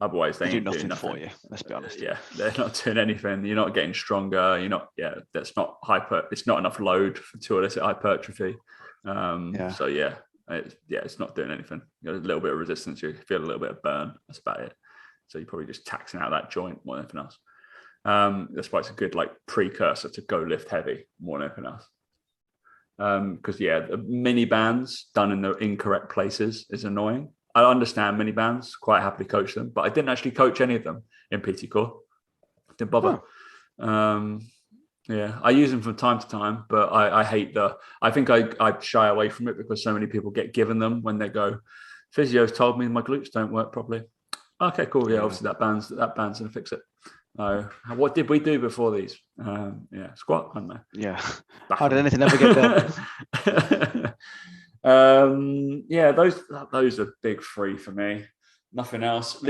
Otherwise, they do ain't doing nothing nothing for you. Let's be honest. Yeah, they're not doing anything. You're not getting stronger. You're not. Yeah, that's not hyper. It's not enough load to elicit hypertrophy. So it's not doing anything. You got a little bit of resistance. You feel a little bit of burn. That's about it. So you're probably just taxing out that joint more than anything else. That's why it's a good like precursor to go lift heavy more than anything else. Because the mini bands done in the incorrect places is annoying. I understand mini bands, quite happily coach them, but I didn't actually coach any of them in PT Core. Didn't bother. I use them from time to time, but I hate I think I shy away from it because so many people get given them when they go, physio's told me my glutes don't work properly. Okay, cool. Yeah, obviously that band's going to fix it. What did we do before these? Squat, I don't know. Yeah. How did anything ever get done? Those are big three for me. Nothing else.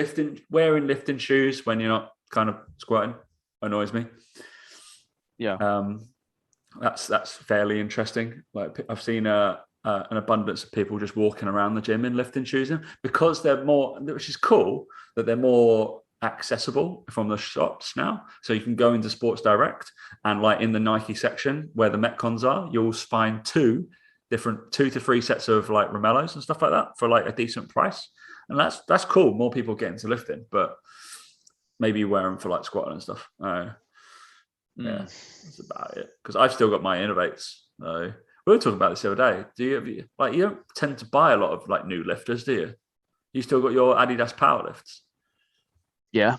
Wearing lifting shoes when you're not kind of squatting annoys me. Yeah. That's fairly interesting. Like I've seen an abundance of people just walking around the gym in lifting shoes because they're more, which is cool that they're more accessible from the shops now. So you can go into Sports Direct and like in the Nike section where the Metcons are, you'll find 2 to 3 sets of like Romellos and stuff like that for like a decent price. And that's cool. More people get into lifting, but maybe you wear them for like squatting and stuff. That's about it. Because I've still got my Innovates. We were talking about this the other day. You don't tend to buy a lot of like new lifters, do you? You still got your Adidas power lifts? Yeah.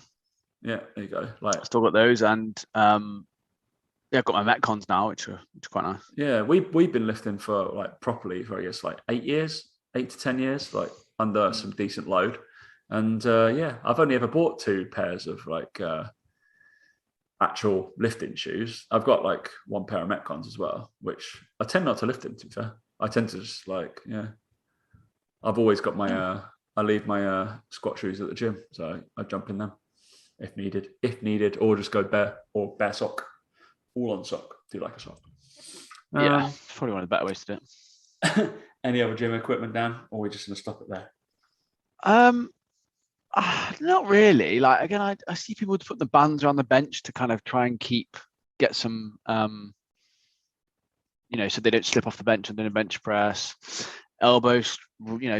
Yeah, there you go. Like, still got those, and I've got my Metcons now, which are quite nice. Yeah, we've been lifting for like properly for I guess like 8 to 10 years, like under some decent load. And I've only ever bought 2 pairs of like actual lifting shoes. I've got like 1 pair of Metcons as well, which I tend not to lift in, to be fair. I tend to just like, I've always got my I leave my squat shoes at the gym, so I jump in them if needed, or just go bare sock, all on sock. Do like a sock. Probably one of the better ways to do it. Any other gym equipment, Dan, or are we just going to stop it there? Not really. Like again, I see people put the bands around the bench to kind of try and get some, so they don't slip off the bench and then a bench press, elbows,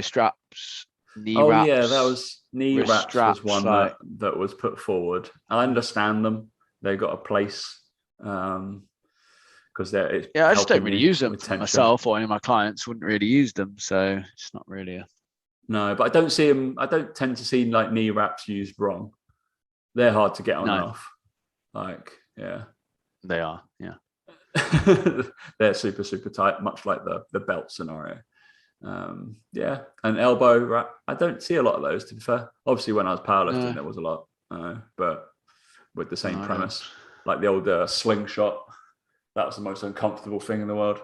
straps. Knee wraps, that was knee wraps straps, was one that was put forward. I understand them; they got a place because they're. I just don't really use them for myself or any of my clients. Wouldn't really use them, so it's not really No, but I don't see them. I don't tend to see like knee wraps used wrong. They're hard to get on and off. They are. Yeah, they're super super tight, much like the belt scenario. And elbow wrap. I don't see a lot of those, to be fair. Obviously, when I was powerlifting, there was a lot, but with the same premise, like the old slingshot. That was the most uncomfortable thing in the world.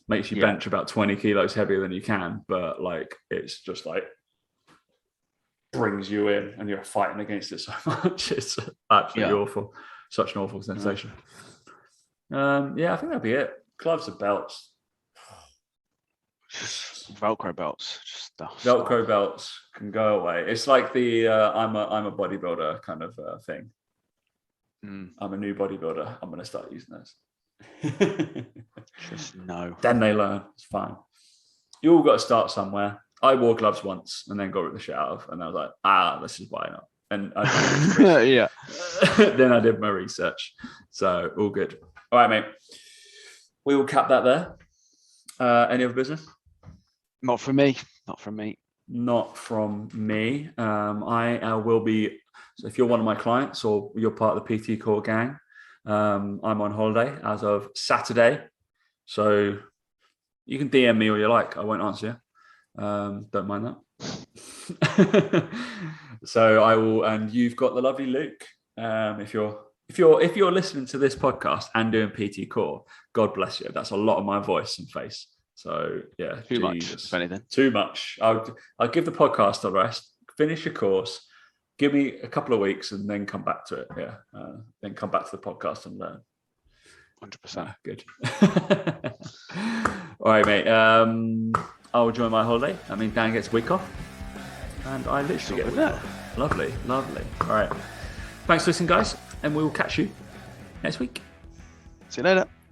Makes you bench about 20 kilos heavier than you can, but like it's just like brings you in, and you're fighting against it so much. It's absolutely awful. Such an awful sensation. I think that'd be it. Gloves and belts. Velcro belts, just stuff. Velcro belts can go away. It's like the I'm a bodybuilder kind of thing. I'm a new bodybuilder. I'm going to start using those. Just no. Then they learn. It's fine. You all got to start somewhere. I wore gloves once and then got the shit out of, and I was like, this is why not. And I then I did my research. So all good. All right, mate. We will cap that there. Any other business? Not from me. Not from me. I will be. So if you're one of my clients or you're part of the PT Core gang, I'm on holiday as of Saturday. So you can DM me all you like. I won't answer you. Don't mind that. So I will, and you've got the lovely Luke. If you're listening to this podcast and doing PT Core, God bless you. That's a lot of my voice and face. So yeah, Too much, if anything. Too much. I'll give the podcast a rest. Finish your course. Give me a couple of weeks and then come back to it. Yeah, then come back to the podcast and learn. 100%. Good. All right, mate. I'll enjoy my holiday. I mean, Dan gets a week off, and I literally get a week off. Lovely. All right. Thanks for listening, guys, and we will catch you next week. See you later.